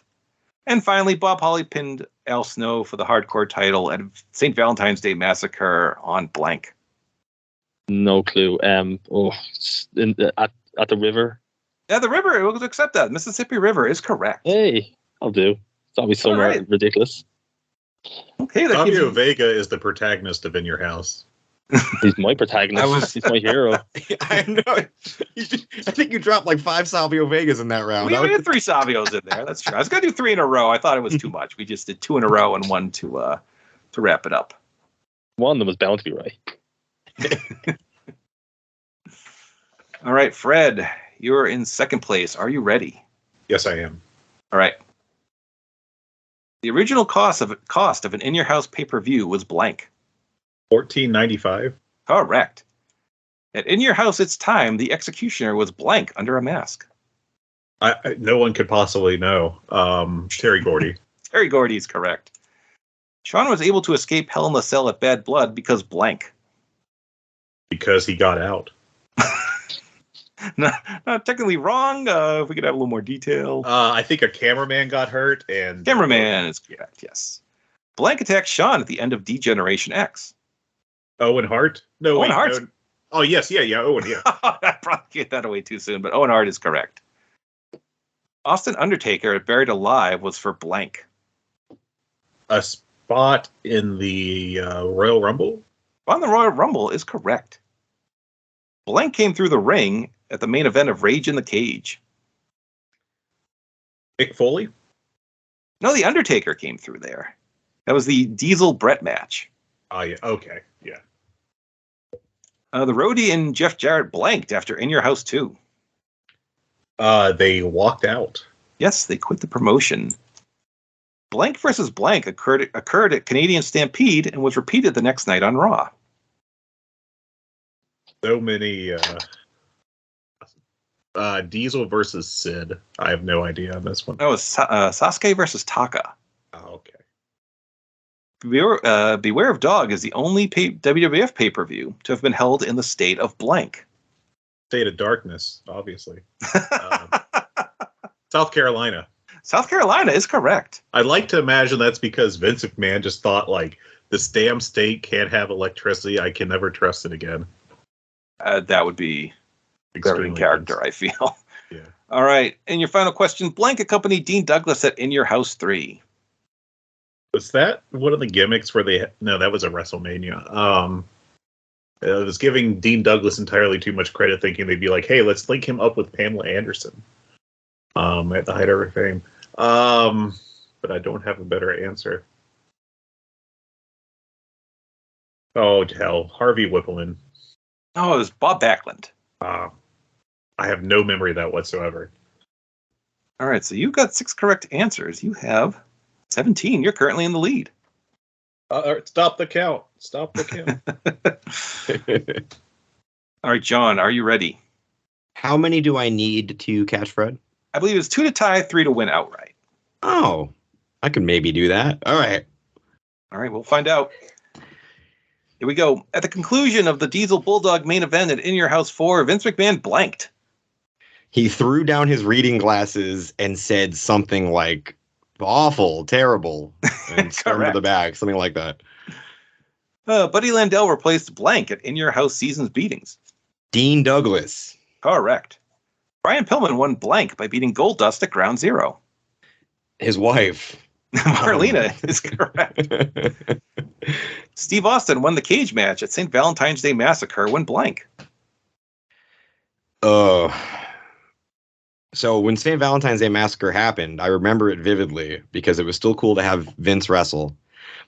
And finally, Bob Holly pinned Al Snow for the hardcore title at St. Valentine's Day Massacre on blank. No clue. At the river. Yeah, the river. We'll accept that. Mississippi River is correct. Hey, I'll do. It's always somewhere right. ridiculous. Okay, that gives Savio you... Vega is the protagonist of In Your House. He's my protagonist. He's my hero. I know. I think you dropped like 5 Savio Vegas in that round. We had 3 Savios in there. That's true. I was going to do 3 in a row. I thought it was too much. We just did 2 in a row and 1 to wrap it up. One of them was bound to be right. All right, Fred, you're in 2nd place. Are you ready? Yes, I am. All right. The original cost of an In Your House pay-per-view was blank. $14.95. Correct. At In Your House, It's Time, the executioner was blank under a mask. No one could possibly know. Terry Gordy. Terry Gordy is correct. Sean was able to escape Hell in the Cell at Bad Blood because blank. Because he got out. Not technically wrong. If we could have a little more detail. I think a cameraman got hurt, and Cameraman is correct, yes. Blank attacked Sean at the end of Degeneration X. Owen Hart? No, Owen wait, Hart. no. Oh, yes, yeah, Owen, yeah. I probably gave that away too soon, but Owen Hart is correct. Austin Undertaker at Buried Alive was for blank. A spot in the Royal Rumble? On the Royal Rumble is correct. Blank came through the ring at the main event of Rage in the Cage. Mick Foley? No, the Undertaker came through there. That was the Diesel Brett match. Oh, yeah, okay, yeah. The Roadie and Jeff Jarrett blanked after In Your House 2. They walked out. Yes, they quit the promotion. Blank versus blank occurred at Canadian Stampede and was repeated the next night on Raw. So many Diesel versus Sid. I have no idea on this one. That was Sasuke versus Taka. Oh, okay. Beware of Dog is the only WWF pay-per-view to have been held in the state of blank. State of darkness, obviously. South Carolina. South Carolina is correct. I'd like to imagine that's because Vince McMahon just thought, like, this damn state can't have electricity. I can never trust it again. That would be very in character, Vince. I feel. Yeah. All right. And your final question. Blank accompanied Dean Douglas at In Your House 3. Was that one of the gimmicks where they... No, that was a WrestleMania. It was giving Dean Douglas entirely too much credit, thinking they'd be like, hey, let's link him up with Pamela Anderson at the height of her fame. But I don't have a better answer. Oh, hell. Harvey Whippleman. Oh, it was Bob Backlund. I have no memory of that whatsoever. All right. So you got 6 correct answers. You have 17. You're currently in the lead. Stop the count. Stop the count. All right, John, are you ready? How many do I need to catch Fred? I believe it's 2 to tie, 3 to win outright. Oh, I could maybe do that. All right. All right, we'll find out. Here we go. At the conclusion of the Diesel Bulldog main event at In Your House 4, Vince McMahon blanked. He threw down his reading glasses and said something like, awful, terrible, and stormed to the back, something like that. Buddy Landell replaced blank at In Your House Season's Beatings. Dean Douglas. Correct. Brian Pillman won blank by beating Goldust at Ground Zero. His wife. Marlena is correct. Steve Austin won the cage match at St. Valentine's Day Massacre when blank. So when St. Valentine's Day Massacre happened, I remember it vividly because it was still cool to have Vince wrestle.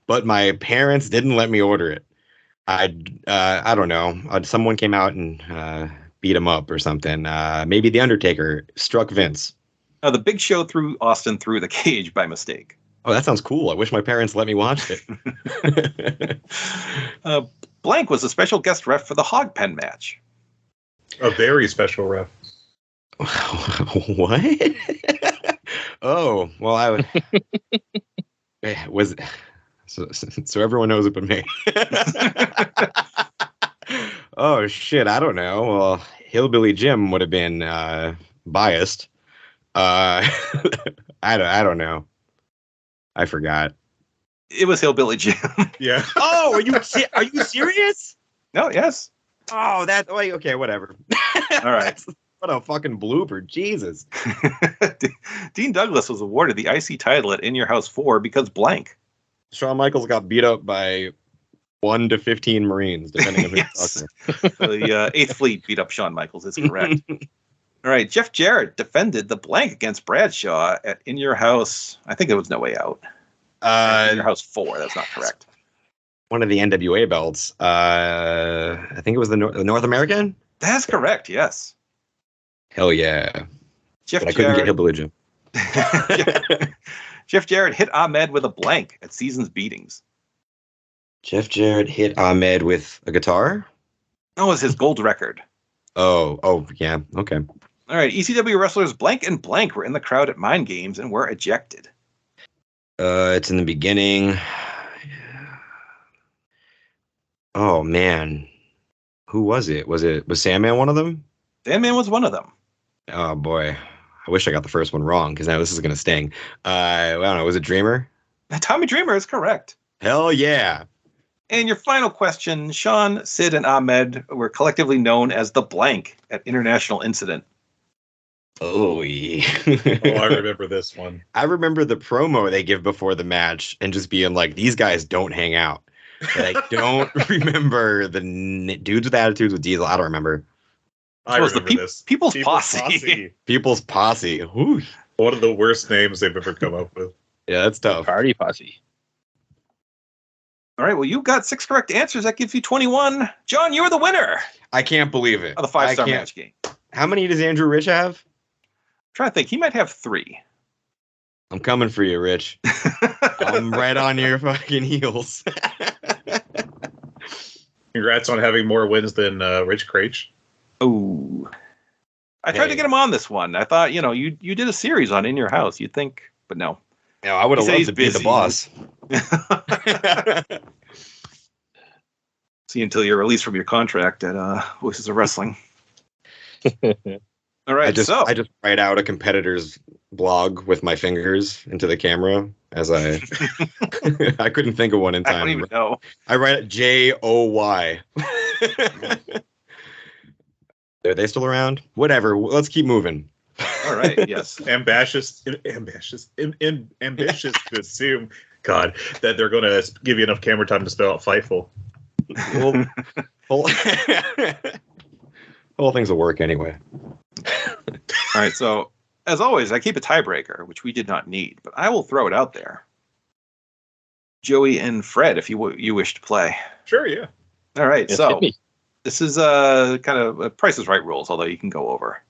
But my parents didn't let me order it. I don't know. Someone came out and beat him up or something. Maybe The Undertaker struck Vince. The Big Show threw Austin through the cage by mistake. Oh, that sounds cool. I wish my parents let me watch it. Blank was a special guest ref for the Hogpen match. A very special ref. What? Oh, well, I would. Was so everyone knows it but me. Oh shit, I don't know. Well, Hillbilly Jim would have been biased. I don't know. I forgot. It was Hillbilly Jim. Yeah. Oh, are you serious? No, yes. Oh, okay, whatever. All right. What a fucking blooper. Jesus. Dean Douglas was awarded the IC title at In Your House 4 because blank. Shawn Michaels got beat up by 1 to 15 Marines, depending on who Yes. talks The 8th Fleet beat up Shawn Michaels, is correct. All right, Jeff Jarrett defended the blank against Bradshaw at In Your House. I think it was No Way Out. In Your House 4, that's not correct. One of the NWA belts. I think it was the North American? That's correct, yes. Hell yeah. Jeff But I couldn't get Hillbilly Jim. Jeff Jarrett hit Ahmed with a blank at Season's Beatings. Jeff Jarrett hit Ahmed with a guitar? That was his gold record. Oh, yeah. Okay. All right, ECW wrestlers blank and blank were in the crowd at Mind Games and were ejected. It's in the beginning. Oh man. Who was it? Was Sandman one of them? Sandman was one of them. Oh boy. I wish I got the first one wrong because now this is gonna sting. I don't know, was it Dreamer? Tommy Dreamer is correct. Hell yeah. And your final question, Sean, Sid, and Ahmed were collectively known as the blank at International Incident. Oh, yeah. Oh, I remember this one. I remember the promo they give before the match and just being like, these guys don't hang out. But I don't remember the dudes with attitudes with Diesel. I don't remember. I was remember this. People's Posse. People's Posse. Ooh. One of the worst names they've ever come up with. Yeah, that's tough. Party Posse. All right, well, you got 6 correct answers. That gives you 21. John, you are the winner I can't believe it. of the 5-star match game. How many does Andrew Rich have? I'm trying to think. He might have 3. I'm coming for you, Rich. I'm right on your fucking heels. Congrats on having more wins than Rich Craich. Oh. I tried to get him on this one. I thought, you did a series on In Your House. You'd think, but no. Yeah, I would have loved to be the boss. See until you're released from your contract at Voices of Wrestling. All right, I just write out a competitor's blog with my fingers into the camera as I I couldn't think of one in time. I don't even know. I write it JOY. Are they still around? Whatever. Let's keep moving. All right. Yes. ambitious to assume, God, that they're going to give you enough camera time to spell out Fightful. Whole things will work anyway. All right. So, as always, I keep a tiebreaker, which we did not need, but I will throw it out there. Joey and Fred, if you wish to play. Sure, yeah. All right. Yes, So, this is kind of Price is Right rules, although you can go over.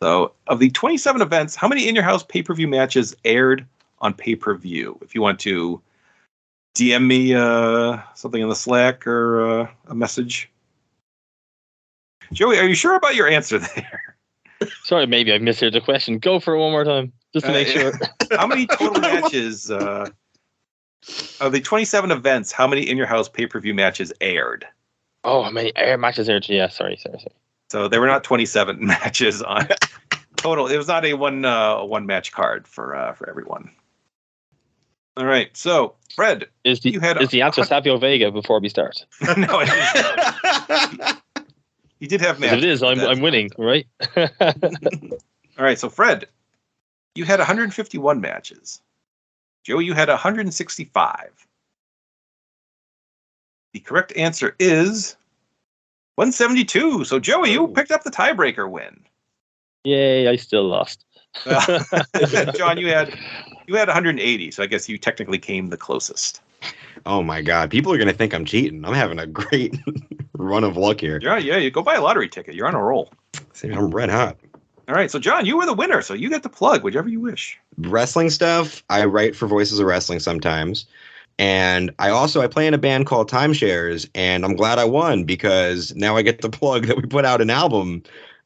So, of the 27 events, how many In Your House pay-per-view matches aired on pay-per-view? If you want to DM me something in the Slack or a message. Joey, are you sure about your answer there? Sorry, maybe I misheard the question. Go for it one more time, just to make sure. How many total matches of the 27 events, how many In Your House pay-per-view matches aired? Oh, how many air matches aired? Yeah, sorry. So there were not 27 matches on total. It was not a one match card for everyone. All right, so Fred, Is the answer Savio Vega before we start? No, it is. You did have matches. If it is, I'm winning, right? All right, so Fred, you had 151 matches. Joey, you had 165. The correct answer is 172. So Joey, you picked up the tiebreaker win. Yay! I still lost. John, you had 180. So I guess you technically came the closest. Oh my God. People are going to think I'm cheating. I'm having a great run of luck here. Yeah, you go buy a lottery ticket. You're on a roll. See, I'm red hot. All right, so John, you were the winner, so you get to plug whichever you wish. Wrestling stuff, I write for Voices of Wrestling sometimes. And I play in a band called Timeshares, and I'm glad I won because now I get the plug that we put out an album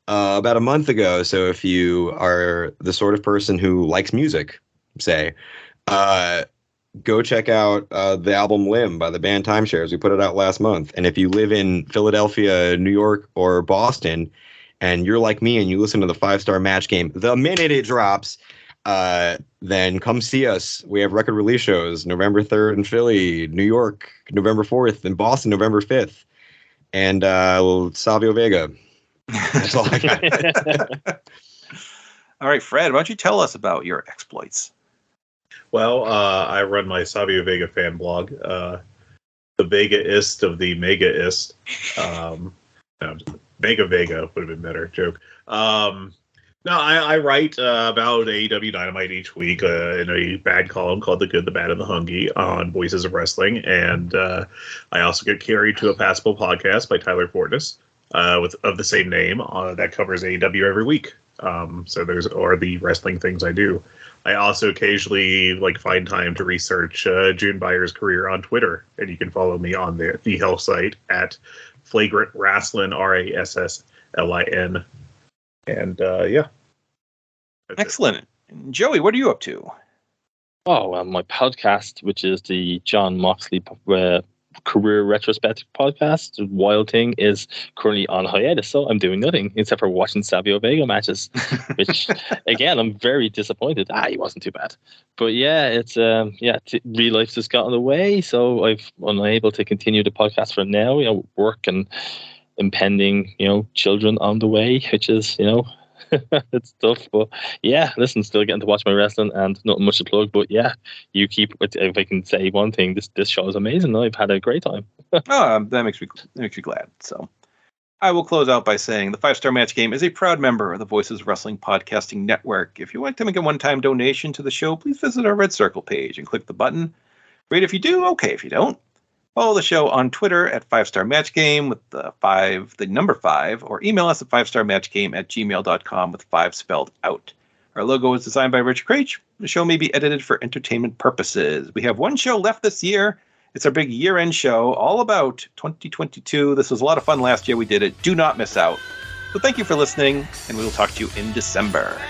about a month ago. So if you are the sort of person who likes music, say, go check out the album Limb by the band Timeshares. We put it out last month. And if you live in Philadelphia, New York, or Boston, and you're like me and you listen to the 5-Star Match Game the minute it drops, then come see us. We have record release shows November 3rd in Philly, New York, November 4th, in Boston, November 5th. And Savio Vega. That's all I got. All right, Fred, why don't you tell us about your exploits? Well, I run my Savio Vega fan blog, the Vegaist of the Megaist. Mega Vega would have been better. Joke. I write about AEW Dynamite each week in a bad column called The Good, the Bad, and the Hungry on Voices of Wrestling. And I also get carried to a Passable podcast by Tyler Fortness of the same name that covers AEW every week. So the wrestling things I do. I also occasionally find time to research June Byer's career on Twitter, and you can follow me on the health site at Flagrant Wrasslin, RASSLIN. And yeah. Excellent. And Joey, what are you up to? Oh, well, my podcast, which is the John Moxley Career Retrospective podcast, Wild Thing, is currently on hiatus, so I'm doing nothing except for watching Savio Vega matches, which, again, I'm very disappointed. He wasn't too bad. But yeah, it's real life's just got in the way, so I'm unable to continue the podcast for now. Work and impending, children on the way, which is, it's tough. But yeah, listen, still getting to watch my wrestling and not much to plug. But yeah, you keep. If I can say one thing, this show is amazing. I've had a great time. That makes me glad. So I will close out by saying the 5-Star Match Game is a proud member of the Voices of Wrestling Podcasting Network. If you want to make a one-time donation to the show, please visit our Red Circle page and click the button. Great if you do, okay if you don't. Follow the show on Twitter at 5-Star Match Game with the number 5, or email us at 5starmatchgame@gmail.com with 5 spelled out. Our logo is designed by Richard Craich. The show may be edited for entertainment purposes. We have one show left this year. It's our big year-end show, all about 2022. This was a lot of fun last year. We did it. Do not miss out. So thank you for listening, and we will talk to you in December.